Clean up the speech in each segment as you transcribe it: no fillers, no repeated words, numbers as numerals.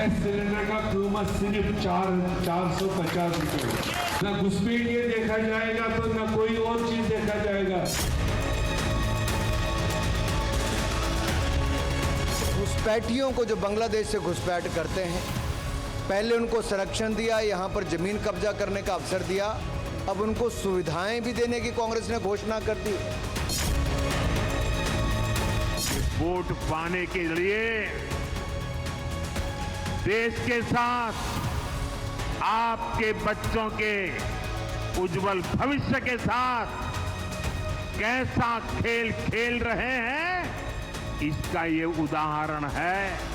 Gas cylinder का कीमत सिर्फ 450 रुपये। न घुसपैठिए देखा जाएगा तो न कोई और चीज देखा जाएगा। घुसपैठियों को जो बांग्लादेश से घुसपैठ करते हैं, पहले उनको संरक्षण दिया, यहाँ पर जमीन कब्जा करने का अवसर दिया, अब उनको सुविधाएं भी देने की कांग्रेस ने घोषणा कर दी। वोट पाने के लिए देश के साथ आपके बच्चों के उज्जवल भविष्य के साथ कैसा खेल खेल रहे हैं, इसका ये उदाहरण है।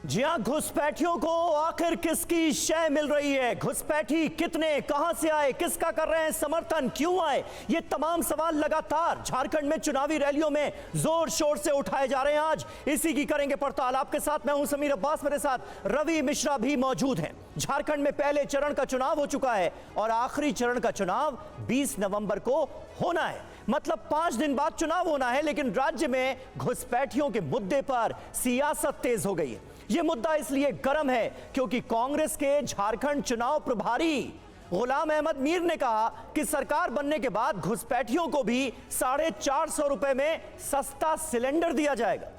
जी हां, घुसपैठियों को आखिर किसकी शय मिल रही है? घुसपैठी कितने, कहां से आए, किसका कर रहे हैं समर्थन, क्यों आए? ये तमाम सवाल लगातार झारखंड में चुनावी रैलियों में जोर शोर से उठाए जा रहे हैं। आज इसी की करेंगे पड़ताल। आपके साथ मैं हूं समीर अब्बास, मेरे साथ रवि मिश्रा भी मौजूद हैं। झारखंड में पहले चरण का चुनाव हो चुका है और आखिरी चरण का चुनाव 20 नवंबर को होना है। मतलब 5 दिन बाद चुनाव होना है, लेकिन राज्य में घुसपैठियों के मुद्दे पर सियासत तेज हो गई है। यह मुद्दा इसलिए गर्म है क्योंकि कांग्रेस के झारखंड चुनाव प्रभारी गुलाम अहमद मीर ने कहा कि सरकार बनने के बाद घुसपैठियों को भी 450 रुपए में सस्ता सिलेंडर दिया जाएगा।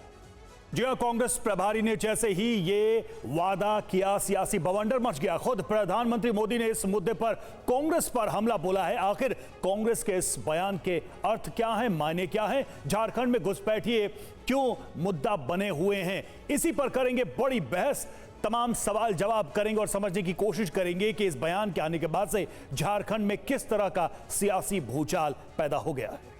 जी हां, कांग्रेस प्रभारी ने जैसे ही ये वादा किया, सियासी बवंडर मच गया। खुद प्रधानमंत्री मोदी ने इस मुद्दे पर कांग्रेस पर हमला बोला है। आखिर कांग्रेस के इस बयान के अर्थ क्या है, मायने क्या है, झारखंड में घुसपैठिए क्यों मुद्दा बने हुए हैं, इसी पर करेंगे बड़ी बहस। तमाम सवाल जवाब करेंगे और समझने की कोशिश करेंगे कि इस बयान के आने के बाद से झारखंड में किस तरह का सियासी भूचाल पैदा हो गया है।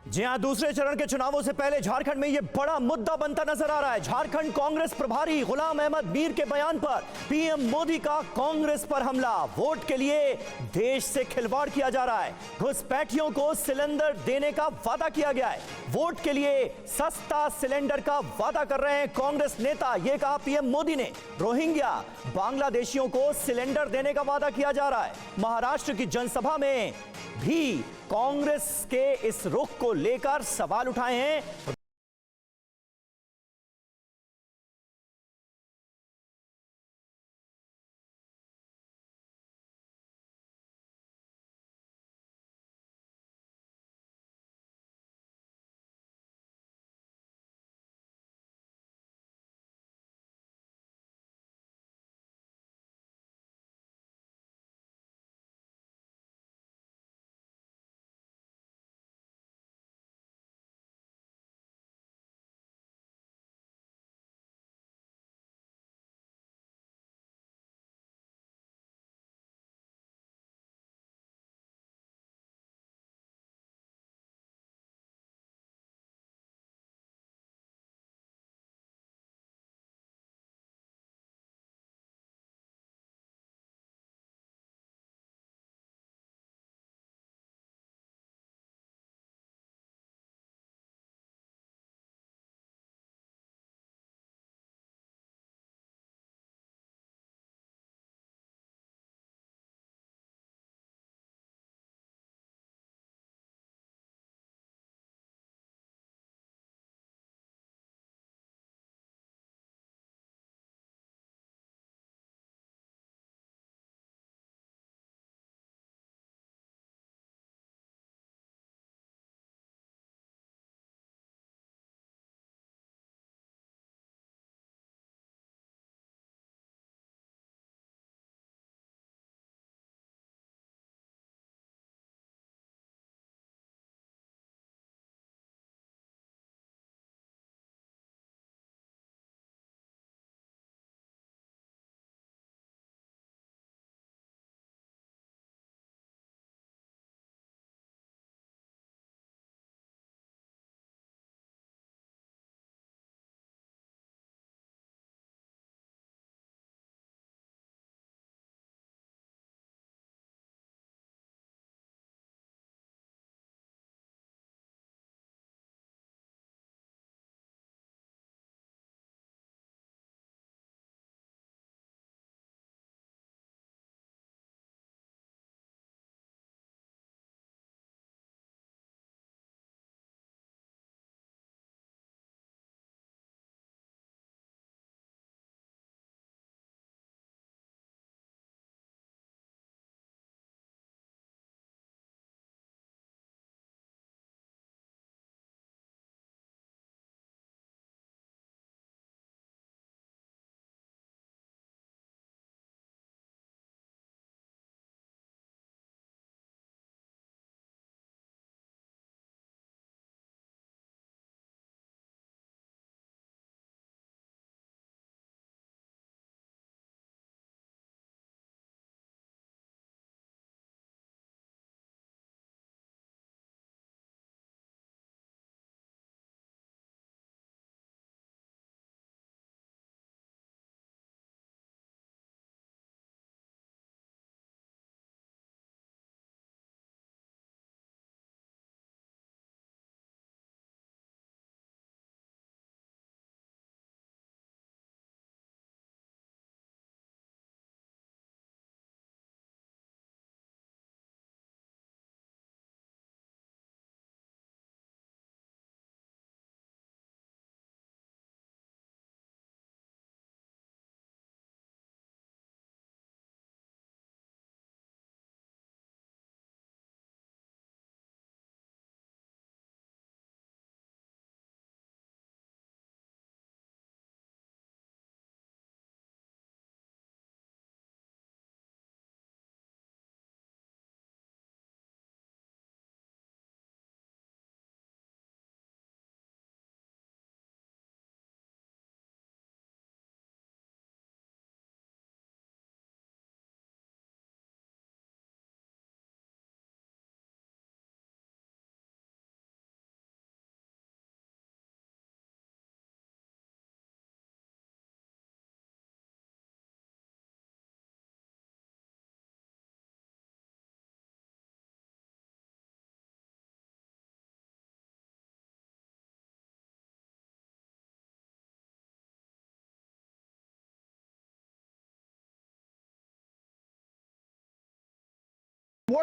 जी हां, दूसरे चरण के चुनावों से पहले झारखंड में यह बड़ा मुद्दा बनता नजर आ रहा है। झारखंड कांग्रेस प्रभारी गुलाम अहमद मीर के बयान पर पीएम मोदी का कांग्रेस पर हमला। वोट के लिए देश से खिलवाड़ किया जा रहा है। घुसपैठियों को सिलेंडर देने का वादा किया गया है। वोट के लिए सस्ता सिलेंडर का वादा कर रहे हैं कांग्रेस नेता, यह कहा पीएम मोदी ने। रोहिंग्या बांग्लादेशियों को सिलेंडर देने का वादा किया जा रहा है। महाराष्ट्र की जनसभा में भी कांग्रेस के इस रुख को लेकर सवाल उठाए हैं।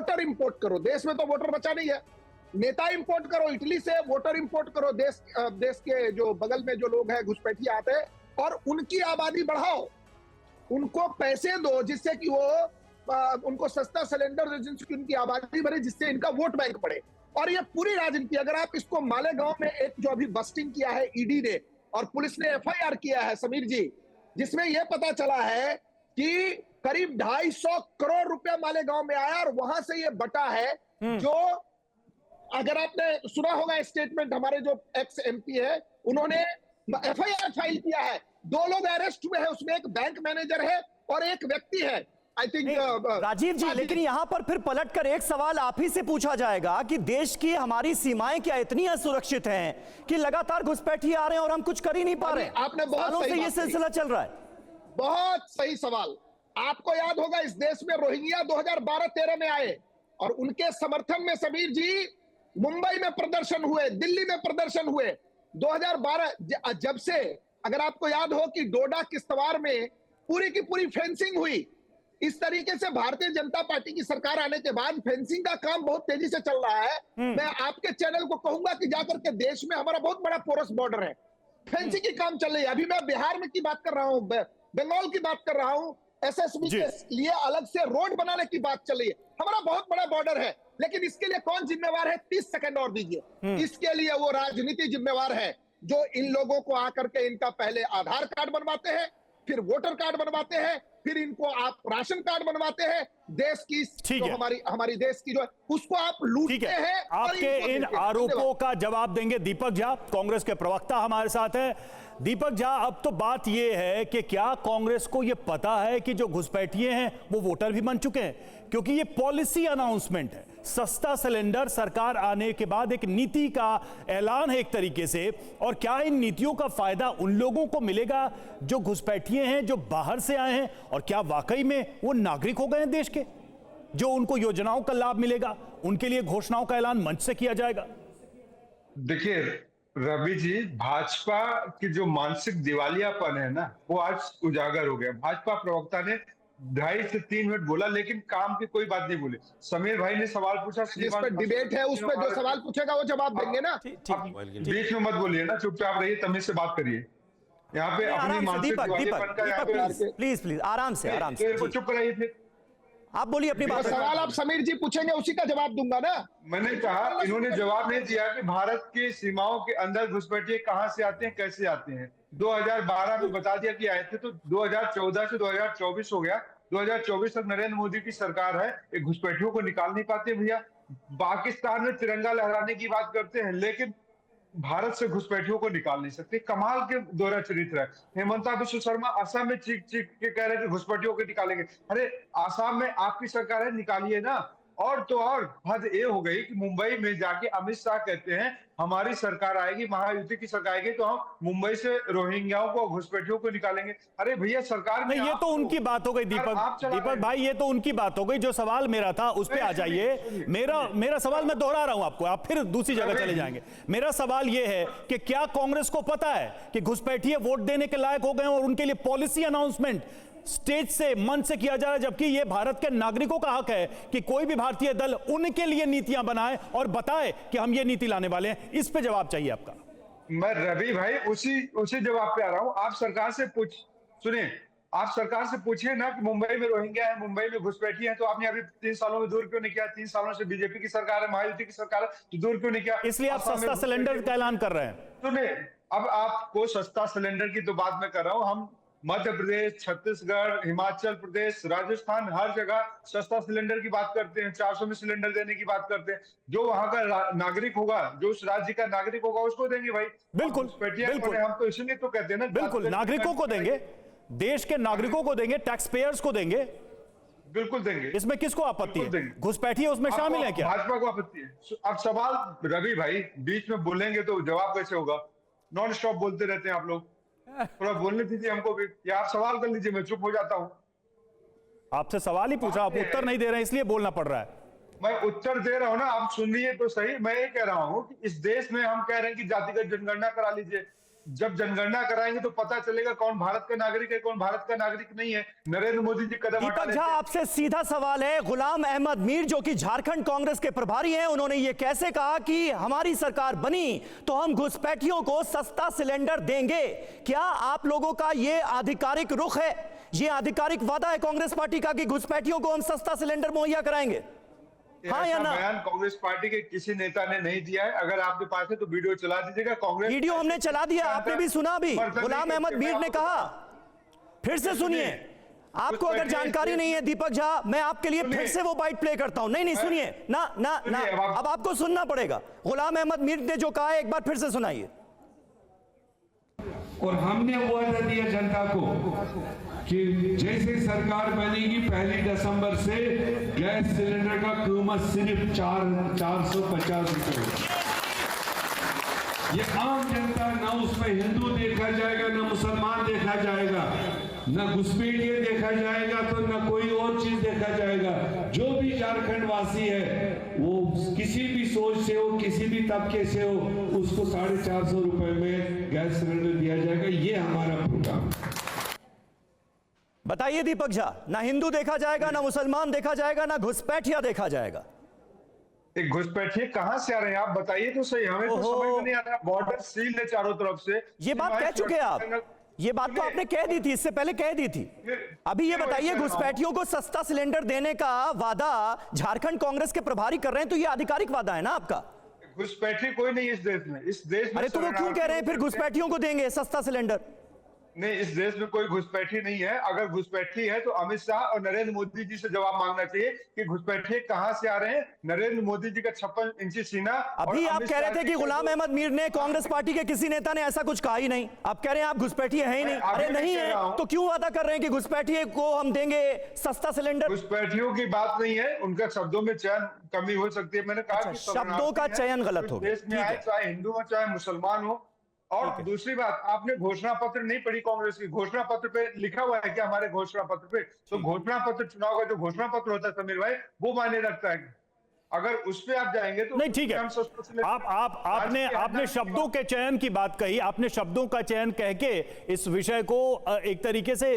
वोटर इंपोर्ट करो। देश में तो वोटर बचा नहीं है, नेता इंपोर्ट करो, इटली से वोटर इंपोर्ट करो, देश के जो बगल में जो लोग हैं घुसपैठिए आते हैं, और उनकी आबादी बढ़ाओ, उनको पैसे दो जिससे कि वो उनको सस्ता सिलेंडर, जिसकी उनकी आबादी बढ़े, जिससे इनका वोट बैंक बढ़े। और ये पूरी राजनीति, अगर आप इसको मालेगांव में एक जो अभी बस्टिंग किया है ईडी ने और पुलिस ने एफआईआर किया है समीर जी, जिसमें यह पता चला है कि करीब 250 करोड़ रुपया मालेगांव में आया और वहां से ये बटा है। जो अगर आपने सुना होगा स्टेटमेंट, हमारे जो एक्स एमपी है उन्होंने एफआईआर फाइल किया है, 2 लोग अरेस्ट हुए हैं, उसमें एक बैंक मैनेजर है और एक व्यक्ति है, आई थिंक राजीव जी। लेकिन यहां पर फिर पलटकर एक सवाल आप ही से पूछा जाएगा कि देश की हमारी सीमाएं क्या इतनी असुरक्षित हैं कि लगातार घुसपैठिए आ रहे हैं और हम कुछ कर ही नहीं पा रहे? आपने बहुत सालों सही से ये बात सिलसिला चल रहा है। बहुत सही सवाल। आपको याद होगा इस देश में रोहिंग्या 2012-13 में आए और उनके समर्थन में समीर जी मुंबई में प्रदर्शन हुए, दिल्ली में प्रदर्शन हुए 2012। जब से, अगर आपको याद हो कि डोडा किश्तवाड़ में पूरी की पूरी फेंसिंग हुई, इस तरीके से भारतीय जनता पार्टी की सरकार आने के बाद फेंसिंग का काम बहुत तेजी से चल रहा है। मैं आपके चैनल को कहूंगा कि जाकर के देश में हमारा बहुत बड़ा पोरस बॉर्डर है, फेंसिंग की काम चल रही है। अभी मैं बिहार में की बात कर रहा हूं, बंगाल की बात कर रहा हूं, एसएसबी के लिए अलग से रोड बनाने की बात चल रही है। हमारा बहुत बड़ा बॉर्डर है, लेकिन इसके लिए कौन जिम्मेवार है? 30 सेकंड और दीजिए। इसके लिए वो राजनीति जिम्मेवार है जो इन लोगों को आकर के इनका पहले आधार कार्ड बनवाते हैं, फिर वोटर कार्ड बनवाते हैं, फिर इनको आप राशन कार्ड बनवाते हैं। देश की जो हमारी देश की जो है उसको आप लूटते हैं। आपके इन आरोपों का जवाब देंगे दीपक झा, कांग्रेस के प्रवक्ता हमारे साथ है। दीपक झा, अब तो बात यह है कि क्या कांग्रेस को यह पता है कि जो घुसपैठिए हैं वो वोटर भी बन चुके हैं? क्योंकि ये पॉलिसी अनाउंसमेंट है, सस्ता सिलेंडर सरकार आने के बाद एक नीति का ऐलान है एक तरीके से। और क्या इन नीतियों का फायदा उन लोगों को मिलेगा जो घुसपैठिए हैं, जो बाहर से आए हैं, और क्या वाकई में वो नागरिक हो गए हैं देश के, जो उनको योजनाओं का लाभ मिलेगा, उनके लिए घोषणाओं का ऐलान मंच से किया जाएगा? देखिए रवि जी, भाजपा की जो मानसिक दिवालियापन है ना, वो आज उजागर हो गया। भाजपा प्रवक्ता ने 2.5 से 3 मिनट बोला, लेकिन काम की कोई बात नहीं बोले। समीर भाई ने सवाल पूछा, जिस पर डिबेट है उस पर जो सवाल पूछेगा वो जवाब देंगे ना। बीच में मत बोलिए ना, चुपचाप रहिए, तमीज से बात करिए। यहाँ पे अपनी मानसिक दिवालियापन का प्लीज आराम से चुप कराइए। फिर आप बोलिए अपनी बात। सवाल आप समीर जी पूछेंगे उसी का जवाब दूंगा ना। मैंने कहा, इन्होंने जवाब नहीं दिया कि भारत की सीमाओं के अंदर घुसपैठिए कहां से आते हैं, कैसे आते हैं। 2012 में बता दिया कि आए थे, तो 2014 से 2024 हो गया। 2024 तक नरेंद्र मोदी की सरकार है, ये घुसपैठियों को निकाल नहीं पाते भैया। पाकिस्तान में तिरंगा लहराने की बात करते हैं, लेकिन भारत से घुसपैठियों को निकाल नहीं सकते। कमाल के दोहरा चरित्र है। हेमंता विश्व शर्मा असम में चीख चीख के कह रहे थे घुसपैठियों को निकालेंगे। अरे असम में आपकी सरकार है, निकालिए ना। और तो और हद ये हो गई कि मुंबई में जाके अमित शाह कहते हैं हमारी सरकार आएगी, महायुति की सरकार आएगी, तो हम मुंबई से रोहिंग्याओं को, घुसपैठियों को निकालेंगे। अरे भैया सरकार नहीं, ये तो उनकी बात हो गई दीपक भाई, ये तो उनकी बात हो गई। जो सवाल मेरा था उस पे आ जाइए। मेरा सवाल मैं दोहरा रहा हूं आपको, आप फिर दूसरी जगह चले जाएंगे। मेरा सवाल ये है कि क्या कांग्रेस को पता है कि घुसपैठिए वोट देने के लायक हो गए और उनके लिए पॉलिसी अनाउंसमेंट स्टेज से, मन से किया जा रहा है, जबकि यह भारत के नागरिकों का हक है कि कोई भी भारतीय दल उनके लिए नीतियां बनाए और बताए कि हम ये नीति लाने वाले हैं? इस पे जवाब चाहिए आपका। मैं रवि भाई उसी जवाब पे आ रहा हूं। आप सरकार से सुनिए, आप सरकार से पूछिए ना कि मुंबई में रोहिंग्या है, मुंबई में घुसपैठिए हैं, तो आपने अभी 3 सालों में दूर क्यों नहीं किया? 3 सालों से बीजेपी की सरकार है, महायुति की सरकार है, तो दूर क्यों नहीं किया? इसलिए आप सस्ता सिलेंडर का ऐलान कर रहे हैं। सुनिए, अब आपको सस्ता सिलेंडर की तो बात मैं कर रहा हूं। हम मध्य प्रदेश, छत्तीसगढ़, हिमाचल प्रदेश, राजस्थान, हर जगह सस्ता सिलेंडर की बात करते हैं, 400 में सिलेंडर देने की बात करते हैं। जो वहां का नागरिक होगा, जो उस राज्य का नागरिक होगा, उसको देंगे भाई। बिल्कुल, हम तो इसलिए तो कहते हैं ना, बिल्कुल नागरिकों को देंगे, देश के नागरिकों को देंगे, टैक्स पेयर्स को देंगे, बिल्कुल देंगे। इसमें किसको आपत्ति है? घुसपैठिए उसमें शामिल है क्या? भाजपा को आपत्ति है। अब सवाल रवि भाई, बीच में बोलेंगे तो जवाब कैसे होगा? नॉन स्टॉप बोलते रहते हैं आप लोग, थोड़ा बोलने दीजिए हमको भी, या आप सवाल कर लीजिए, मैं चुप हो जाता हूं। आपसे सवाल ही पूछा, आप उत्तर नहीं दे रहे हैं, इसलिए बोलना पड़ रहा है। मैं उत्तर दे रहा हूं ना, आप सुनिए तो सही। मैं ये कह रहा हूं कि इस देश में हम कह रहे हैं कि जातिगत जनगणना करा लीजिए, जब जनगणना कराएंगे तो पता चलेगा कौन भारत का नागरिक है, कौन भारत का नागरिक नहीं है। नरेंद्र मोदी जी कदम हटा दीपक लेते झा, हैं। आपसे सीधा सवाल है। गुलाम अहमद मीर जो कि झारखंड कांग्रेस के प्रभारी हैं, उन्होंने ये कैसे कहा कि हमारी सरकार बनी तो हम घुसपैठियों को सस्ता सिलेंडर देंगे? क्या आप लोगों का ये आधिकारिक रुख है, ये आधिकारिक वादा है कांग्रेस पार्टी का कि घुसपैठियों को हम सस्ता सिलेंडर मुहैया कराएंगे? हाँ या ऐसा ना? बयान कांग्रेस पार्टी के किसी नेता ने नहीं दिया है। अगर आपके पास है तो वीडियो चला दीजिएगा। कांग्रेस वीडियो हमने चला दिया, आपने भी सुना भी। गुलाम अहमद मीर ने कहा, फिर से सुनिए। आपको अगर जानकारी नहीं है दीपक झा, मैं आपके लिए फिर से वो बाइट प्ले करता हूं। नहीं सुनिए ना ना ना, अब आपको सुनना पड़ेगा। गुलाम अहमद मीर ने जो कहा है एक बार फिर से सुनाइए। और हमने वादा दिया जनता को कि जैसे सरकार बनेगी 1 दिसंबर से गैस सिलेंडर का कीमत सिर्फ 450 रुपए। ये आम जनता, ना उसमें हिंदू देखा जाएगा, ना मुसलमान देखा जाएगा, ना घुसपैठिया देखा जाएगा, तो ना कोई और चीज देखा जाएगा। जो भी झारखंड वासी है वो किसी भी सोच से हो, किसी भी तबके से हो, उसको 450 रुपए में गैस सिलेंडर दिया जाएगा। ये हमारा प्रोग्राम। बताइए दीपक झा, ना हिंदू देखा जाएगा, ना मुसलमान देखा जाएगा, ना घुसपैठिया देखा जाएगा। एक घुसपैठिए कहां से आ रहे हैं आप बताइए तो सही। हमें तो समझ में नहीं आ रहा। बॉर्डर सील है चारों तरफ से। ये बात कह चुके हैं आप, ये बात तो आपने कह दी थी, इससे पहले कह दी थी। अभी ये बताइए, घुसपैठियों को सस्ता सिलेंडर देने का वादा झारखंड कांग्रेस के प्रभारी कर रहे हैं, तो ये आधिकारिक वादा है ना आपका? घुसपैठी कोई नहीं इस देश में। इस देश में अरे तो वो क्यों कह रहे हैं फिर घुसपैठियों को देंगे सस्ता सिलेंडर? नहीं, इस देश में कोई घुसपैठी नहीं है। अगर घुसपैठी है तो अमित शाह और नरेंद्र मोदी जी से जवाब मांगना चाहिए कि घुसपैठी कहां से आ रहे हैं। नरेंद्र मोदी जी का 56 इंची सीना। अभी आप कह रहे थे कि गुलाम अहमद मीर ने, कांग्रेस पार्टी के किसी नेता ने ऐसा कुछ कहा ही नहीं। आप कह रहे हैं आप घुसपैठी है ही नहीं। अरे नहीं है तो क्यों वादा कर रहे हैं कि घुसपैठी को हम देंगे सस्ता सिलेंडर? घुसपैठियों की बात नहीं है, उनका शब्दों में चयन कमी हो सकती है। मैंने कहा कि शब्दों का चयन गलत हो गया। देश में आए, चाहे हिंदू हो चाहे मुसलमान हो। और दूसरी बात, आपने घोषणा पत्र नहीं पढ़ी कांग्रेस की। घोषणा पत्र पे लिखा हुआ है क्या हमारे घोषणा पत्र पे? तो घोषणा पत्र, चुनाव का जो घोषणा पत्र होता है समीर भाई, वो मायने रखता है। अगर उस पे आप जाएंगे तो नहीं, ठीक है। आपने शब्दों के चयन की बात कही, आपने शब्दों का चयन कह के इस विषय को एक तरीके से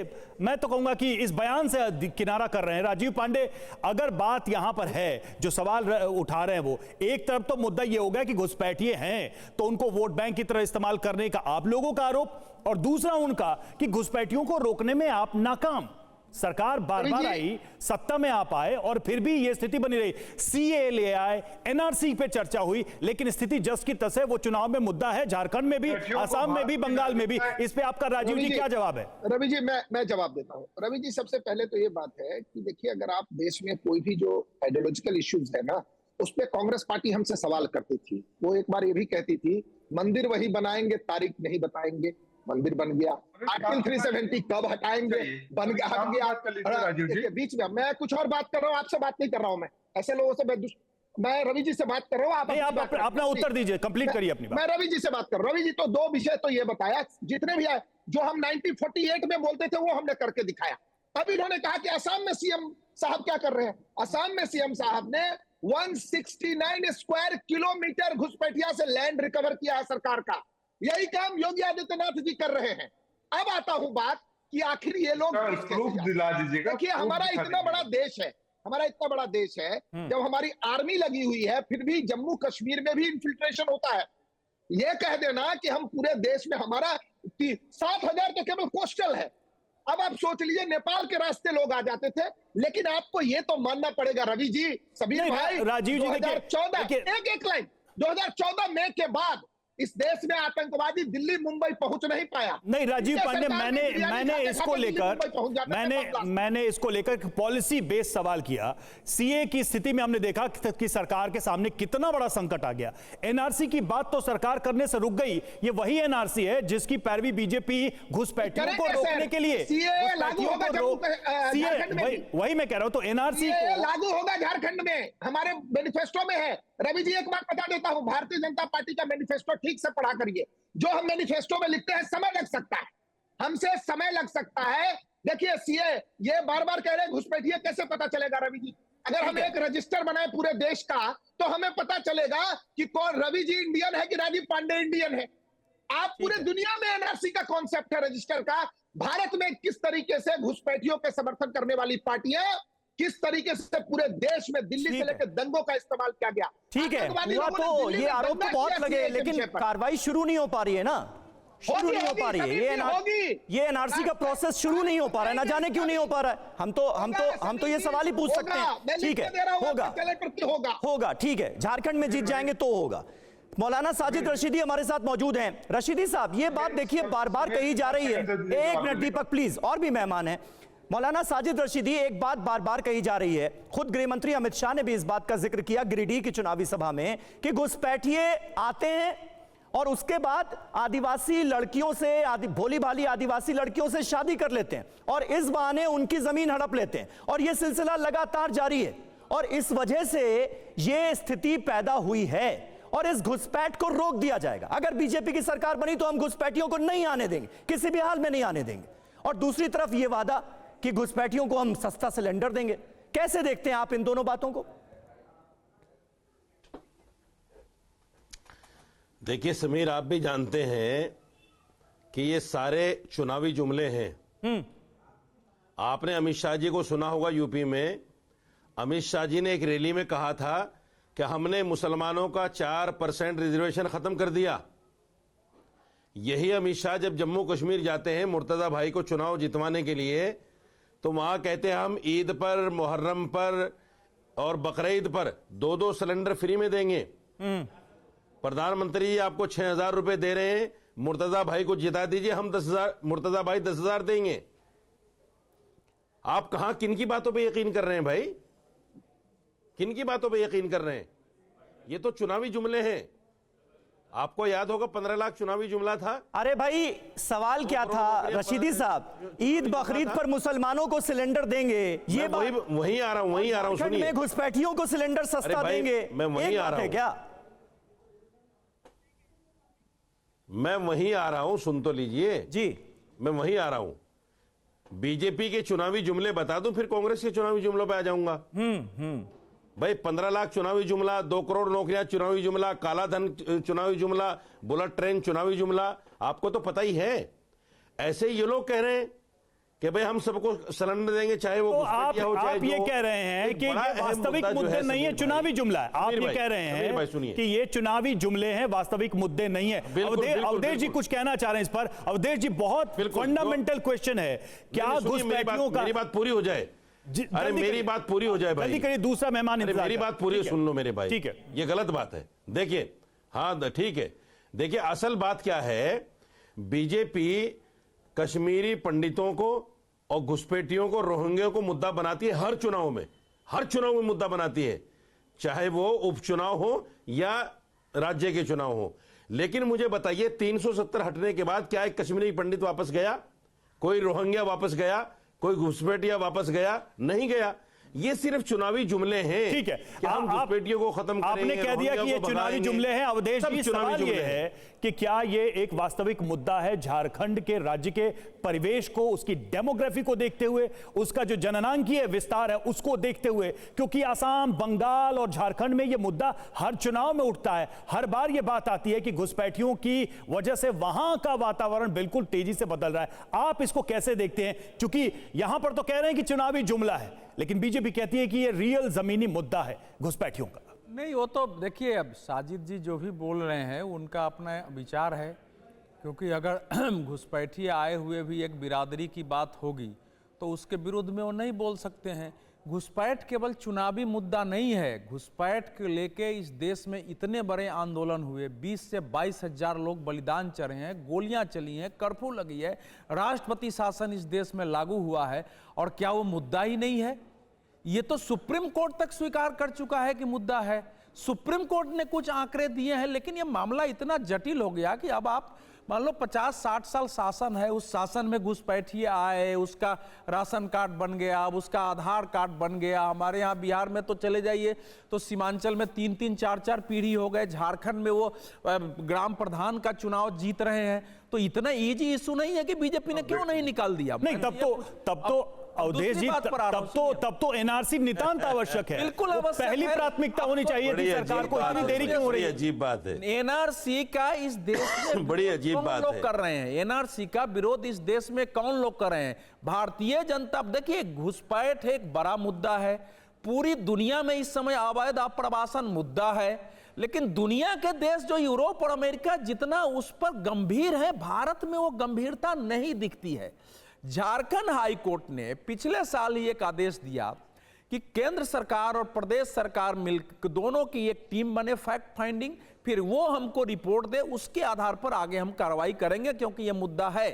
मैं तो कहूंगा कि इस बयान से किनारा कर रहे हैं। राजीव पांडे, अगर बात यहां पर है, जो सवाल उठा रहे हैं, वो एक तरफ तो मुद्दा यह हो गया कि घुसपैठिए हैं तो उनको वोट बैंक की तरह इस्तेमाल करने का आप लोगों का आरोप, और दूसरा उनका कि घुसपैठियों को रोकने में आप नाकाम। सरकार बार बार आई, सत्ता में आप आए और फिर भी यह स्थिति बनी रही। सीए ले आए, एनआरसी पे चर्चा हुई, लेकिन स्थिति जस की तस है। वो चुनाव में मुद्दा है, झारखंड में भी, असम में भी, बंगाल में भी। इस पे आपका राजीव जी क्या जवाब है? रवि जी, मैं जवाब देता हूं। रवि जी, सबसे पहले तो ये बात है कि देखिए, अगर आप देश में कोई भी जो आइडियोलॉजिकल इश्यूज है ना, उस पर कांग्रेस पार्टी हमसे सवाल करती थी। वो एक बार ये भी कहती थी, मंदिर वही बनाएंगे, तारीख नहीं बताएंगे। मंदिर बन गया, आर्टिकल 370 कब हटाएंगे, बन गया, हट गया। बीच में मैं कुछ और बात कर रहा हूँ, आपसे बात नहीं कर रहा हूं। मैं ऐसे लोगों से मैं रवि जी से बात कर रहा हूँ। आप अपना उत्तर दीजिए, कंप्लीट करिए अपनी बात। मैं रवि जी से बात कर रहा हूँ। रवि जी, तो दो विषय तो ये बताया, जितने भी आए, जो हम 1948 में बोलते थे वो हमने करके दिखाया। अब इन्होंने कहा कि असम में सीएम साहब क्या कर रहे हैं। असम में सीएम साहब ने 169 स्क्वायर किलोमीटर घुसपैठिया से लैंड रिकवर किया है सरकार का। यही काम योगी आदित्यनाथ जी कर रहे हैं। अब आता हूं बात कि आखिर ये लोग दिला दीजिएगा। देखिए, हमारा इतना बड़ा देश है, हमारा इतना बड़ा देश है, जब हमारी आर्मी लगी हुई है, फिर भी जम्मू कश्मीर में भी इन्फिल्ट्रेशन होता है। ये कह देना कि हम पूरे देश में, हमारा 7,000 तो केवल कोस्टल है। अब आप सोच लीजिए, नेपाल के रास्ते लोग आ जाते थे। लेकिन आपको ये तो मानना पड़ेगा रवि जी, सबीर भाई, राजीव जी, 2014 एक लाइन, 2014 मई के बाद इस देश में आतंकवादी दिल्ली मुंबई पहुंच नहीं पाया। नहीं राजीव पांडे, मैंने इसको लेकर पॉलिसी बेस्ड सवाल किया। सीए की स्थिति में हमने देखा कि सरकार के सामने कितना बड़ा संकट आ गया। एनआरसी की बात तो सरकार करने से रुक गई। ये वही एनआरसी है जिसकी पैरवी बीजेपी घुसपैठियों को रोकने के लिए, वही मैं कह रहा हूं। तो एनआरसी लागू होगा झारखंड में, हमारे मैनिफेस्टो में है। रवि जी, एक बात बता देता हूं, भारतीय जनता पार्टी का मैनिफेस्टो ठीक से पढ़ा करिए। जो हम मैनिफेस्टो में लिखते हैं, समय लग सकता है, हमसे समय लग सकता है। देखिए, सीए ये बार बार कह रहे हैं घुसपैठिए, कैसे पता चलेगा रवि जी? अगर हम एक रजिस्टर बनाए पूरे देश का, तो हमें पता चलेगा कि कौन रवि जी इंडियन है कि राजीव पांडे इंडियन है। आप पूरे दुनिया में एनआरसी का कॉन्सेप्ट है रजिस्टर का, भारत में किस तरीके से घुसपैठियों के समर्थन करने वाली पार्टियां, किस तरीके से पूरे देश में दिल्ली से लेकर दंगों का इस्तेमाल किया गया। ठीक है, हुआ तो ये आरोप तो बहुत लगे, लेकिन कार्रवाई शुरू नहीं हो पा रही है ना, शुरू नहीं हो पा रही है। ये एनआरसी का प्रोसेस शुरू नहीं हो पा रहा है, ना जाने क्यों नहीं हो पा रहा है। हम तो ये सवाल ही पूछ सकते हैं। ठीक है, होगा, ठीक है, झारखंड में जीत जाएंगे तो होगा। मौलाना साजिद रशीदी हमारे साथ मौजूद हैं। रशीदी साहब, ये बात देखिए बार बार कही जा रही है। एक मिनट दीपक प्लीज, और भी मेहमान हैं। मौलाना साजिद रशीदी, एक बात बार बार कही जा रही है, खुद गृह मंत्री अमित शाह ने भी इस बात का जिक्र किया गिरिडीह की चुनावी सभा में कि घुसपैठिए आते हैं और उसके बाद आदिवासी लड़कियों से, भोली भाली आदिवासी लड़कियों से शादी कर लेते हैं और इस बहाने उनकी जमीन हड़प लेते हैं, और यह सिलसिला लगातार जारी है। और इस वजह से यह स्थिति पैदा हुई है और इस घुसपैठ को रोक दिया जाएगा। अगर बीजेपी की सरकार बनी तो हम घुसपैठियों को नहीं आने देंगे, किसी भी हाल में नहीं आने देंगे। और दूसरी तरफ यह वादा कि घुसपैठियों को हम सस्ता सिलेंडर देंगे। कैसे देखते हैं आप इन दोनों बातों को? देखिए समीर, आप भी जानते हैं कि ये सारे चुनावी जुमले हैं। आपने अमित शाह जी को सुना होगा, यूपी में अमित शाह जी ने एक रैली में कहा था कि हमने मुसलमानों का 4% रिजर्वेशन खत्म कर दिया। यही अमित शाह जब जम्मू कश्मीर जाते हैं मुर्तजा भाई को चुनाव जितवाने के लिए, तो वहां कहते हैं हम ईद पर, मुहर्रम पर और बकरीद पर 2-2 सिलेंडर फ्री में देंगे। प्रधानमंत्री जी आपको 6,000 रुपए दे रहे हैं, मुर्तजा भाई को जिता दीजिए, हम 10,000, मुर्तजा भाई 10,000 देंगे। आप कहां किन की बातों पे यकीन कर रहे हैं भाई? किन की बातों पे यकीन कर रहे हैं? ये तो चुनावी जुमले हैं। आपको याद होगा 15 लाख चुनावी जुमला था। अरे भाई, सवाल क्या था रशीदी साहब? ईद बकरीद पर मुसलमानों को सिलेंडर देंगे, ये वहीं आ रहा हूं सुनिए। घुसपैठियों को सिलेंडर सस्ता देंगे, मैं वहीं आ रहा हूं क्या? मैं वहीं आ रहा हूं, सुन तो लीजिए जी। मैं वहीं आ रहा हूं। बीजेपी के चुनावी जुमले बता दूं, फिर कांग्रेस के चुनावी जुमलों पे आ जाऊंगा। भाई 15 लाख चुनावी जुमला, 2 करोड़ नौकरियां चुनावी जुमला, काला धन चुनावी जुमला, बुलेट ट्रेन चुनावी जुमला, आपको तो पता ही है। ऐसे ये लोग कह रहे हैं कि भाई हम सबको सिलेंडर देंगे, चाहे वो तो आप ये कह रहे हैं कि ये वास्तविक मुद्दे नहीं है, चुनावी जुमला है। आप ये कह रहे हैं कि ये चुनावी जुमले हैं, वास्तविक मुद्दे नहीं है। अवधेश जी कुछ कहना चाह रहे हैं इस पर। अवधेश जी, बहुत फंडामेंटल क्वेश्चन है, क्या घुसपैठियों का? मेरी बात पूरी हो जाए। अरे मेरी बात पूरी हो जाए भाई, जल्दी करिए, दूसरा मेहमान। मेरी बात पूरी सुन लो मेरे भाई, ठीक है। ये गलत बात है। देखिए, हाँ ठीक है, देखिए असल बात क्या है, बीजेपी कश्मीरी पंडितों को और घुसपैठियों को, रोहिंग्या को मुद्दा बनाती है हर चुनाव में मुद्दा बनाती है, चाहे वो उपचुनाव हो या राज्य के चुनाव हो। लेकिन मुझे बताइए, 370 हटने के बाद क्या एक कश्मीरी पंडित वापस गया? कोई रोहिंग्या वापस गया? कोई घुसपैठिया वापस गया? नहीं गया। ये सिर्फ चुनावी जुमले हैं। ठीक है, कि हम घुसपैठियों को खत्म करेंगे, आपने कह दिया कि ये चुनावी जुमले हैं। अवधेश जी, सवाल ये है कि क्या ये एक वास्तविक मुद्दा है झारखंड के राज्य के परिवेश को, उसकी डेमोग्राफी को देखते हुए, उसका जो जननांकीय विस्तार है उसको देखते हुए? क्योंकि आसाम, बंगाल और झारखंड में ये मुद्दा हर चुनाव में उठता है। हर बार ये बात आती है कि घुसपैठियों की वजह से वहां का वातावरण बिल्कुल तेजी से बदल रहा है। आप इसको कैसे देखते हैं? क्योंकि यहां पर तो कह रहे हैं कि चुनावी जुमला है, लेकिन बीजेपी कहती है कि ये रियल जमीनी मुद्दा है घुसपैठियों का। नहीं, वो तो देखिए, अब साजिद जी जो भी बोल रहे हैं उनका अपना विचार है, क्योंकि अगर घुसपैठिए आए हुए भी एक बिरादरी की बात होगी तो उसके विरुद्ध में वो नहीं बोल सकते हैं। घुसपैठ केवल चुनावी मुद्दा नहीं है। घुसपैठ के लेके इस देश में इतने बड़े आंदोलन हुए, 20 से 22 हजार लोग बलिदान चढ़े हैं, गोलियां चली हैं, कर्फ्यू लगी है, राष्ट्रपति शासन इस देश में लागू हुआ है, और क्या वो मुद्दा ही नहीं है? ये तो सुप्रीम कोर्ट तक स्वीकार कर चुका है कि मुद्दा है। सुप्रीम कोर्ट ने कुछ आंकड़े दिए हैं, लेकिन ये मामला इतना जटिल हो गया कि अब आप मान लो 50-60 साल शासन है, उस शासन में घुसपैठिए आए, उसका राशन कार्ड बन गया, अब उसका आधार कार्ड बन गया। हमारे यहाँ बिहार में तो चले जाइए तो सीमांचल में 3-3, 4-4 पीढ़ी हो गए। झारखंड में वो ग्राम प्रधान का चुनाव जीत रहे हैं। तो इतना इजी इशू नहीं है कि बीजेपी ने क्यों नहीं निकाल दिया। नहीं, तब तो अवधेश जी, तब तो एनआरसी नितांत आवश्यक है। बिल्कुल आवश्यक है। पहली प्राथमिकता होनी चाहिए थी। सरकार को इतनी देरी क्यों हो रही है? अजीब बात है। एनआरसी का इस देश में बड़ी अजीब बात लोग है। कर रहे हैं। एनआरसी का विरोध इस देश में कौन लोग कर रहे हैं? भारतीय जनता। देखिए, घुसपैठ एक बड़ा मुद्दा है, पूरी दुनिया में इस समय अवैध आप्रवासन मुद्दा है, लेकिन दुनिया के देश जो यूरोप और अमेरिका जितना उस पर गंभीर है, भारत में वो गंभीरता नहीं दिखती है। झारखंड हाई कोर्ट ने पिछले साल ही एक आदेश दिया कि केंद्र सरकार और प्रदेश सरकार मिलकर दोनों की एक टीम बने, फैक्ट फाइंडिंग, फिर वो हमको रिपोर्ट दे, उसके आधार पर आगे हम कार्रवाई करेंगे, क्योंकि ये मुद्दा है।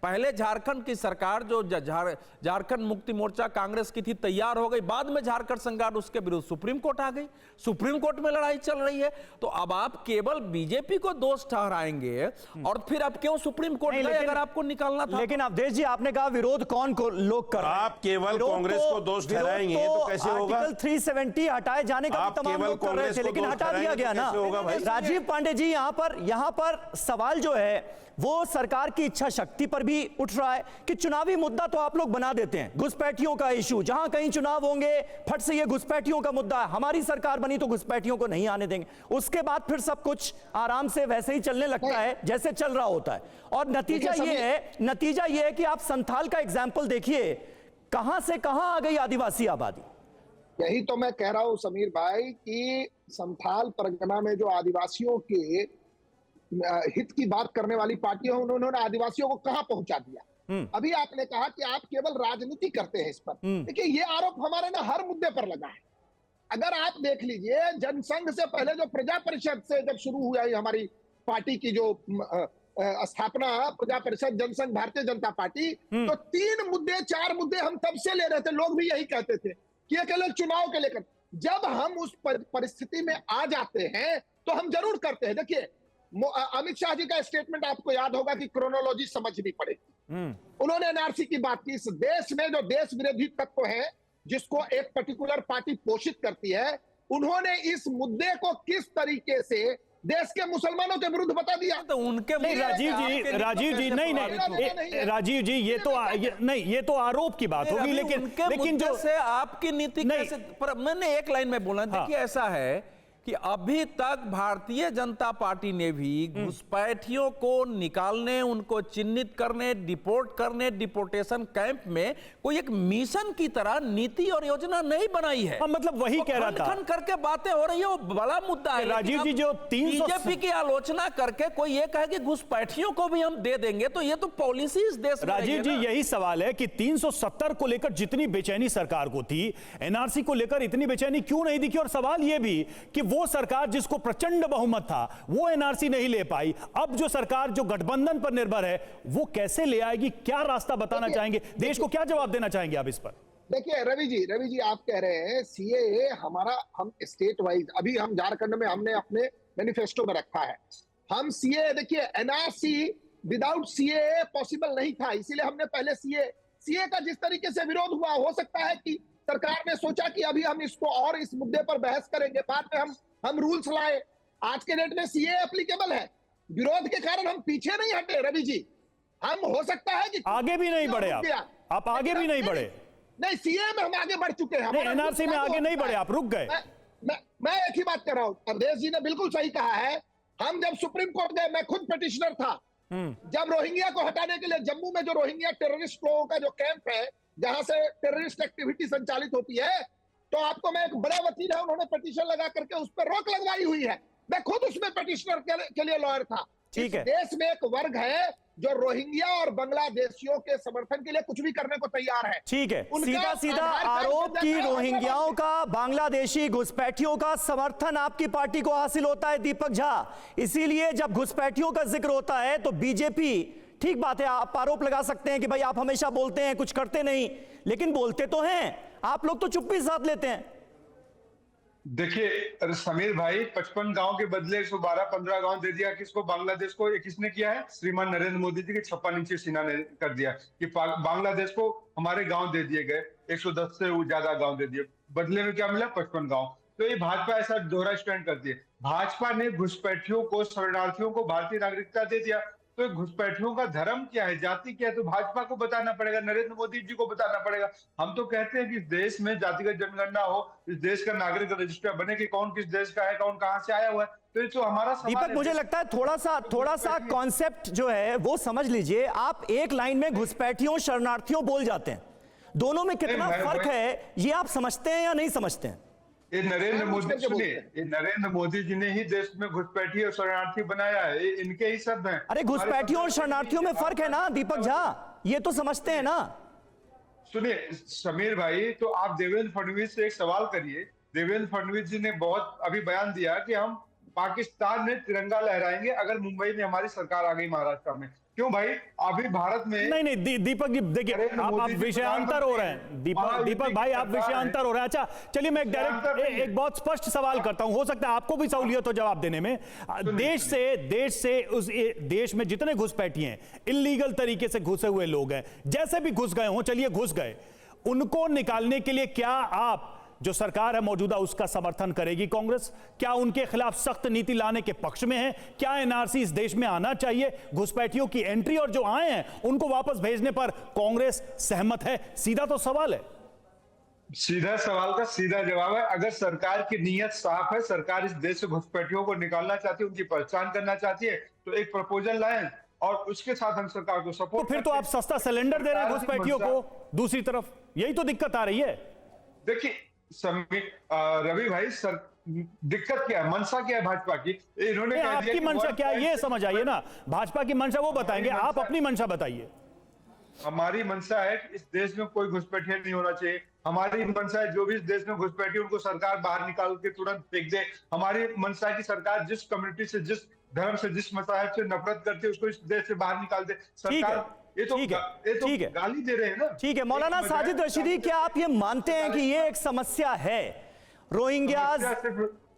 पहले झारखंड की सरकार जो झारखंड मुक्ति मोर्चा कांग्रेस की थी तैयार हो गई, बाद में झारखंड संघाट उसके विरुद्ध सुप्रीम कोर्ट आ गई, सुप्रीम कोर्ट में लड़ाई चल रही है। तो अब आप केवल बीजेपी को दोष ठहराएंगे और फिर अब क्यों सुप्रीम कोर्ट गए अगर आपको निकालना था? लेकिन अवधेश जी, आपने कहा विरोध कौन को लोग कर रहे हैं? आप केवल कांग्रेस को दोष ठहराएंगे तो कैसे होगा? आर्टिकल 370 हटाए जाने का तमाम लोग कर रहे थे, लेकिन हटा दिया गया ना। राजीव पांडे जी, यहाँ पर सवाल जो है वो सरकार की इच्छा शक्ति पर भी उठ रहा है कि चुनावी मुद्दा तो आप लोग बना देते हैं, घुसपैठियों का इशू, जहां कहीं चुनाव होंगे फट से ये घुसपैठियों का मुद्दा है, हमारी सरकार बनी तो घुसपैठियों को नहीं आने देंगे। उसके बाद फिर सब कुछ आराम से वैसे ही चलने लगता है जैसे चल रहा होता है। और नतीजा ये है कि आप संथाल का एग्जाम्पल देखिए, कहां से कहां आ गई आदिवासी आबादी। यही तो मैं कह रहा हूं समीर भाई कि संथाल परगना में जो आदिवासियों के हित की बात करने वाली पार्टियां, उन्होंने आदिवासियों को कहां पहुंचा दिया। अभी आपने कहा कि आप केवल राजनीति करते हैं इस पर। देखिए, ये आरोप हमारे ना हर मुद्दे पर लगा है। अगर आप देख लीजिए, जनसंघ से पहले जो प्रजा परिषद से जब शुरू हुआ है हमारी पार्टी की जो स्थापना, प्रजा परिषद जनसंघ भारतीय जनता पार्टी, तो 3 मुद्दे 4 मुद्दे हम तब से ले रहे थे। लोग भी यही कहते थे कि ये केवल चुनाव के लेकर। जब हम उस परिस्थिति में आ जाते हैं तो हम जरूर करते हैं। देखिए, अमित शाह जी का स्टेटमेंट आपको याद होगा कि क्रोनोलॉजी समझनी पड़ेगी। उन्होंने एनआरसी की बात की। इस देश में जो देश विरोधी तत्व है जिसको एक पर्टिकुलर पार्टी पोषित करती है, उन्होंने इस मुद्दे को किस तरीके से देश के मुसलमानों के विरुद्ध बता दिया। तो उनके नहीं, राजीव जी नहीं, राजीव जी, ये तो आरोप की बात होगी, लेकिन जो से आपकी नीति कैसे, पर मैंने एक लाइन में बोला, देखिए ऐसा है कि अभी तक भारतीय जनता पार्टी ने भी घुसपैठियों को निकालने, उनको चिन्हित करने, डिपोर्ट करने, डिपोर्टेशन कैंप में कोई एक मिशन की तरह नीति और योजना नहीं बनाई है। मतलब वही कह रहा था, करके बातें हो रही है, वो बड़ा मुद्दा है। राजीव जी, जो बीजेपी की आलोचना करके कोई ये कहे कि घुसपैठियों को भी हम दे देंगे, तो ये तो पॉलिसी इस देश में। राजीव जी, यही सवाल है कि 370 को लेकर जितनी बेचैनी सरकार को थी, एनआरसी को लेकर इतनी बेचैनी क्यों नहीं दिखी? और सवाल यह भी कि वो सरकार जिसको प्रचंड बहुमत था वो एनआरसी नहीं ले पाई, अब जो सरकार जो गठबंधन पर निर्भर है वो कैसे ले आएगी? क्या रास्ता बताना चाहेंगे? देश को क्या जवाब देना चाहेंगे आप इस पर? देखिए रवि जी आप कह रहे हैं सीएए हमारा, हम स्टेट वाइज, अभी हम झारखंड में हमने अपने मैनिफेस्टो में रखा है हम सीएए। देखिए, एनआरसी विदाउट सीएए पॉसिबल नहीं था, इसीलिए हमने पहले सीएए का जिस तरीके से विरोध हुआ, हो सकता है कि सरकार ने सोचा कि अभी हम इसको और इस मुद्दे पर बहस करेंगे, बाद में हम रूल्स लाए। आज के डेट में सीए एप्लीकेबल है, विरोध के कारण हम पीछे नहीं हटे रवि जी। हम हो सकता है कि आगे भी नहीं बढ़े, आप आगे भी नहीं बढ़े। नहीं, सीए में हम आगे बढ़ चुके हैं, एनआरसी में आगे नहीं बढ़े, आप रुक गए। मैं एक ही बात कर रहा हूं, अवधेश जी ने बिल्कुल सही कहा है। हम जब सुप्रीम कोर्ट गए, मैं खुद पिटिशनर था, जब रोहिंग्या को हटाने के लिए जम्मू में जो रोहिंग्या टेररिस्ट लोगों का जो कैंप है जहां से टेररिस्ट एक्टिविटी संचालित होती है, तो आपको मैं, एक बड़ा वकील है, उन्होंने पिटीशन लगा करके उस पर रोक लगवाई हुई है। मैं खुद उसमें पिटिशनर के लिए लॉयर था। ठीक है, देश में एक वर्ग है जो रोहिंग्या और बांग्लादेशियों के समर्थन के लिए कुछ भी करने को तैयार है। ठीक है, सीधा आरोप की रोहिंग्याओं का, बांग्लादेशी घुसपैठियों का समर्थन आपकी पार्टी को हासिल होता है दीपक झा। इसीलिए जब घुसपैठियों का जिक्र होता है तो बीजेपी, ठीक बात है, आप आरोप लगा सकते हैं कि भाई आप हमेशा बोलते हैं कुछ करते नहीं, लेकिन बोलते तो हैं, आप लोग तो चुप्पी साथ लेते हैं। देखिए समीर भाई, 55 गांव के बदले 112-15 गांव दे दिया किसको? बांग्लादेश को। ये किसने किया है? श्रीमान नरेंद्र मोदी जी के 56 इंची सीना ने कर दिया कि बांग्लादेश को हमारे गांव दे दिए गए, 110 से ज्यादा गांव दे दिए, बदले में क्या मिला? 55 गांव। तो ये भाजपा ऐसा दोहरा स्टैंड करती है। भाजपा ने घुसपैठियों को, शरणार्थियों को भारतीय नागरिकता दे दिया, तो घुसपैठियों का धर्म क्या है, जाति क्या है, तो भाजपा को बताना पड़ेगा, नरेंद्र मोदी जी को बताना पड़ेगा। हम तो कहते हैं कि इस देश में जातिगत जनगणना हो, इस देश का नागरिक रजिस्टर बने कि कौन किस देश का है, कौन कहां से आया हुआ है। तो ये तो हमारा सवाल दीपक, है। मुझे लगता है थोड़ा सा कॉन्सेप्ट जो है वो समझ लीजिए। आप एक लाइन में घुसपैठियों शरणार्थियों बोल जाते हैं, दोनों में कितना फर्क है ये आप समझते हैं या नहीं समझते हैं? ये नरेंद्र मोदी, सुनिए, ये नरेंद्र मोदी जी ने ही देश में घुसपैठी और शरणार्थी बनाया है, ये इनके ही शब्द हैं। अरे घुसपैठियों और शरणार्थियों में फर्क है ना दीपक झा, ये तो समझते हैं ना। सुनिए समीर भाई, तो आप देवेंद्र फडणवीस से एक सवाल करिए। देवेंद्र फडणवीस जी ने बहुत अभी बयान दिया कि हम पाकिस्तान में तिरंगा लहराएंगे अगर मुंबई में हमारी सरकार आ गई महाराष्ट्र में। क्यों भाई, अभी भारत में नहीं दीपक जी देखिए, आप विषयांतर हो रहे हैं। दीपक भाई आप विषयांतर हो रहे हैं। अच्छा चलिए, मैं एक बहुत स्पष्ट सवाल करता हूं, हो सकता है आपको भी सहूलियत हो जवाब देने में। देश से उस देश में जितने घुसपैठी हैं, इल्लीगल तरीके से घुसे हुए लोग हैं, जैसे भी घुस गए हों, चलिए घुस गए, उनको निकालने के लिए क्या आप जो सरकार है मौजूदा उसका समर्थन करेगी कांग्रेस? क्या उनके खिलाफ सख्त नीति लाने के पक्ष में है? क्या एनआरसी इस देश में आना चाहिए? घुसपैठियों की एंट्री और जो आए हैं उनको वापस भेजने पर कांग्रेस सहमत है? सीधा तो सवाल है। सीधा सवाल का सीधा जवाब है। अगर सरकार की नीयत साफ है, सरकार इस देश से घुसपैठियों को निकालना चाहती है, उनकी पहचान करना चाहती है, तो एक प्रपोजल लाएं और उसके साथ हम सरकार को सपोर्ट। तो फिर तो आप सस्ता सिलेंडर दे रहे हैं घुसपैठियों को दूसरी तरफ, यही तो दिक्कत आ रही है। देखिए रवि भाई, दिक्कत क्या है, मंशा क्या है भाजपा की? इन्होंने आपकी मंशा क्या है ये समझ आइए ना। भाजपा की मंशा वो बताएंगे, आप अपनी मंशा बताइए। हमारी मंशा है कि इस देश में कोई घुसपैठिया नहीं होना चाहिए। हमारी मंशा है जो भी इस देश में घुसपैठी उनको सरकार बाहर निकाल के तुरंत फेंक दे। हमारी मंशा है कि सरकार जिस कम्युनिटी से, जिस धर्म से, जिस मज़हब से नफरत करती है उसको इस देश से बाहर निकाल दे। सरकार ये तो गाली दे रहे हैं ना। ठीक है मौलाना साजिद रशीदी, क्या आप ये मानते हैं कि ये एक समस्या है? रोहिंग्याज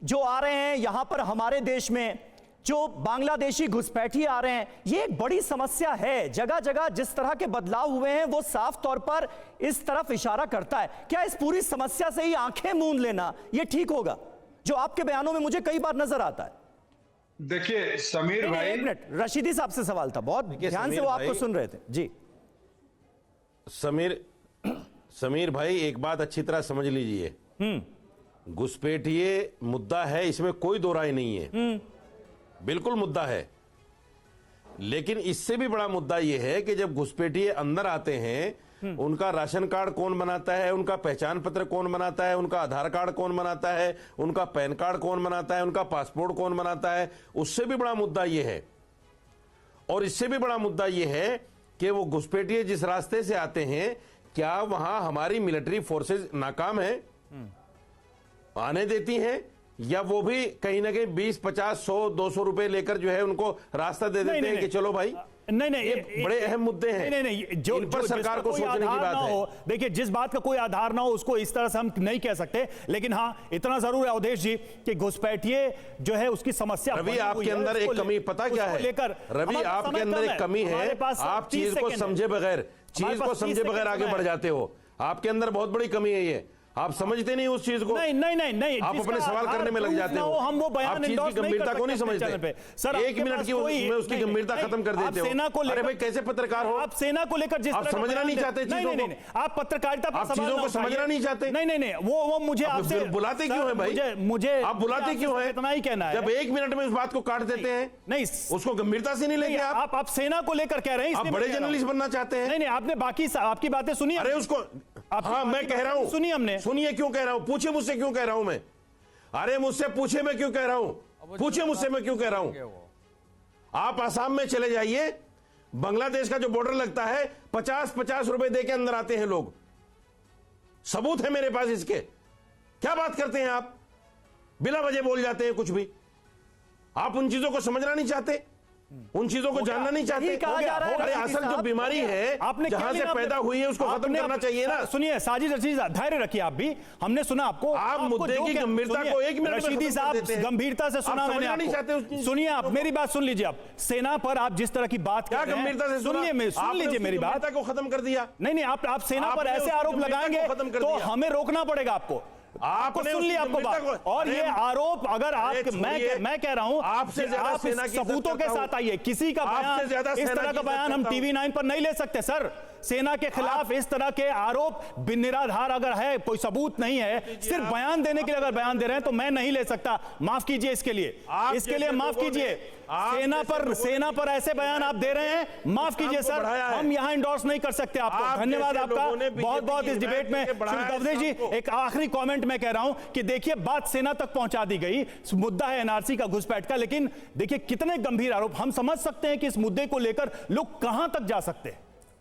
जो आ रहे हैं यहां पर हमारे देश में, जो बांग्लादेशी घुसपैठी आ रहे हैं, ये एक बड़ी समस्या है। जगह जगह जिस तरह के बदलाव हुए हैं वो साफ तौर पर इस तरफ इशारा करता है। क्या इस पूरी समस्या से ही आंखें मूंद लेना ये ठीक होगा, जो आपके बयानों में मुझे कई बार नजर आता है? देखिए समीर भाई, एक मिनट, रशीदी साहब से सवाल था, बहुत ध्यान से वो आपको सुन रहे थे जी। समीर भाई एक बात अच्छी तरह समझ लीजिए, घुसपैठिए मुद्दा है, इसमें कोई दो राय नहीं है, बिल्कुल मुद्दा है। लेकिन इससे भी बड़ा मुद्दा यह है कि जब घुसपैठिए अंदर आते हैं, उनका राशन कार्ड कौन बनाता है, उनका पहचान पत्र कौन बनाता है, उनका आधार कार्ड कौन बनाता है, उनका पैन कार्ड कौन बनाता है, उनका पासपोर्ट कौन बनाता है, उससे भी बड़ा मुद्दा यह है। और इससे भी बड़ा मुद्दा यह है कि वो घुसपैठिए जिस रास्ते से आते हैं, क्या वहां हमारी मिलिट्री फोर्सेस नाकाम है, आने देती हैं, या वो भी कहीं ना कहीं 20, 50, 100, 200 रुपए लेकर जो है उनको रास्ता दे देते हैं कि चलो भाई। नहीं ये बड़े अहम मुद्दे हैं। नहीं जो पर सरकार को सोचने की बात है। देखिए, जिस बात का कोई आधार ना हो उसको इस तरह से हम नहीं कह सकते, लेकिन हाँ इतना जरूर है अवधेश जी कि घुसपैठिए जो है उसकी समस्या। रवि आपके अंदर एक कमी पता क्या है? रवि आपके अंदर एक कमी है, आप चीज को समझे बगैर आगे बढ़ जाते हो। आपके अंदर बहुत बड़ी कमी है ये, आप समझते नहीं उस चीज को। नहीं आप अपने सवाल करने में लग जाते हो, हम वो बयान आप चीज की गंभीरता को नहीं समझते। सर एक मिनट की में उसकी गंभीरता खत्म कर देते हो। अरे भाई कैसे पत्रकार हो आप? सेना को लेकर जिस आप समझना नहीं चाहते चीजों को, आप पत्रकारिता पर चीजों को समझना नहीं चाहते। नहीं वो मुझे आपसे बुलाते क्यों है भाई? मुझे आप बुलाते क्यों है? इतना ही कहना है। जब एक मिनट में इस बात को काट देते हैं, नहीं उसको गंभीरता से नहीं लेंगे आप सेना को लेकर कह रहे हैं, आप बड़े जर्नलिस्ट बनना चाहते हैं। नहीं आपने बाकी आपकी बातें सुनी। अरे उसको हाँ मैं कह रहा हूं, सुनिए हमने। सुनिए क्यों कह रहा हूं, पूछे मुझसे क्यों कह रहा हूं मैं। अरे मुझसे पूछे मैं क्यों कह रहा हूं, पूछे मुझसे मैं क्यों कह रहा हूं। आप आसाम में चले जाइए, बांग्लादेश का जो बॉर्डर लगता है, 50-50 रुपए देके अंदर आते हैं लोग। सबूत है मेरे पास इसके। क्या बात करते हैं आप, बिना वजह बोल जाते हैं कुछ भी। आप उन चीजों को समझना नहीं चाहते, उन चीजों को जानना नहीं चाहते। अरे असल जो बीमारी है जहां से पैदा हुई है उसको खत्म करना चाहिए ना। सुनिए साजिद रशीद, धैर्य रखिए आप भी, हमने सुना आपको। आप मुद्दे की गंभीरता को एक मिनट रशीदी साहब गंभीरता से सुना मैंने आपको। सुनिए आप मेरी बात सुन लीजिए। आप सेना पर आप जिस तरह की बात कर रहे हैं, गंभीरता से सुन लीजिए मेरी बात को खत्म कर दिया। नहीं आप सेना पर ऐसे आरोप लगाएंगे तो हमें रोकना पड़ेगा आपको। आपने सुन लिया, आपको बात। और ये आरोप अगर आप, मैं कह रहा हूं आपसे ज्यादा सेना की सबूतों के साथ आइए। किसी का बयान, इस तरह का बयान हम टीवी 9 पर नहीं ले सकते सर। सेना के खिलाफ इस तरह के आरोप निराधार अगर है, कोई सबूत नहीं है, सिर्फ बयान देने के लिए अगर बयान दे रहे हैं तो मैं नहीं ले सकता। माफ कीजिए इसके लिए, माफ कीजिए। सेना पर ऐसे बयान आप दे रहे हैं, माफ कीजिए सर, हम यहां इंडोर्स नहीं कर सकते आपको। धन्यवाद आपका बहुत बहुत इस डिबेट में। कवरेज जी, एक आखिरी कमेंट मैं कह रहा हूं कि देखिए बात सेना तक पहुंचा दी गई, मुद्दा है एनआरसी का, घुसपैठ का, लेकिन देखिए कितने गंभीर आरोप। हम समझ सकते हैं कि इस मुद्दे को लेकर लोग कहां तक जा सकते हैं।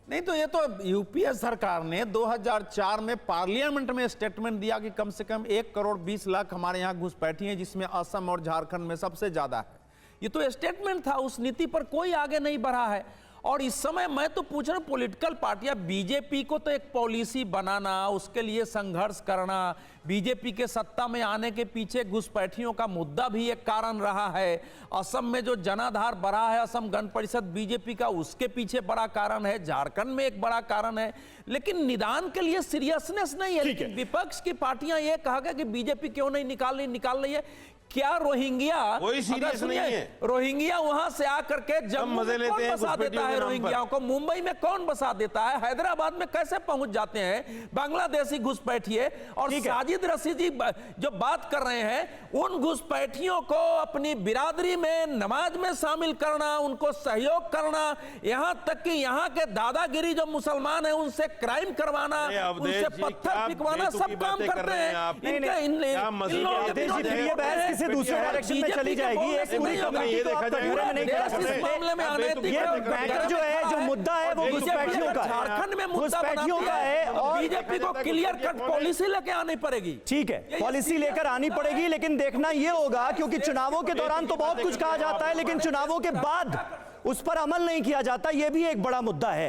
नहीं तो ये तो यूपीए सरकार ने 2004 में पार्लियामेंट में स्टेटमेंट दिया कि कम से कम 1 करोड़ 20 लाख हमारे यहां घुसपैठी हैं, जिसमें असम और झारखंड में सबसे ज्यादा है। ये तो स्टेटमेंट था, उस नीति पर कोई आगे नहीं बढ़ा है। और इस समय मैं तो पूछ रहा हूं, पॉलिटिकल पार्टियां, बीजेपी को तो एक पॉलिसी बनाना, उसके लिए संघर्ष करना, बीजेपी के सत्ता में आने के पीछे घुसपैठियों का मुद्दा भी एक कारण रहा है। असम में जो जनाधार बढ़ा है, असम गण परिषद बीजेपी का, उसके पीछे बड़ा कारण है। झारखंड में एक बड़ा कारण है, लेकिन निदान के लिए सीरियसनेस नहीं है। लेकिन विपक्ष की पार्टियां ये कहा कि बीजेपी क्यों नहीं निकाल रही है। क्या रोहिंग्या, कोई सीरियस नहीं है। रोहिंग्या वहां से आकर के जम्मू में कौन बसा देता है रोहिंग्याओं को, मुंबई में कौन बसा देता है, हैदराबाद में कैसे पहुंच जाते हैं बांग्लादेशी घुसपैठिए। और साजिद रशीद जी जो बात कर रहे हैं, उन घुसपैठियों को अपनी बिरादरी में नमाज में शामिल करना, उनको सहयोग करना, यहां तक कि यहां के दादागिरी जो मुसलमान है उनसे क्राइम करवाना, उनसे पत्थर फेंकवाना, सब काम करते हैं। से दूसरे डायरेक्शन में चली जाएगी। एक पूरी कमेटी को आप कटघरे में नहीं करा सकते। ये मैटर जो है, जो मुद्दा है वो घुसपैठियों का, झारखंड में घुसपैठियों का है और बीजेपी को क्लियर कट पॉलिसी लेके आनी पड़ेगी। ठीक है, पॉलिसी लेकर आनी पड़ेगी, लेकिन देखना ये होगा, क्योंकि चुनावों के दौरान तो बहुत कुछ कहा जाता है, लेकिन चुनावों के बाद उस पर अमल नहीं किया जाता। ये भी एक बड़ा मुद्दा है।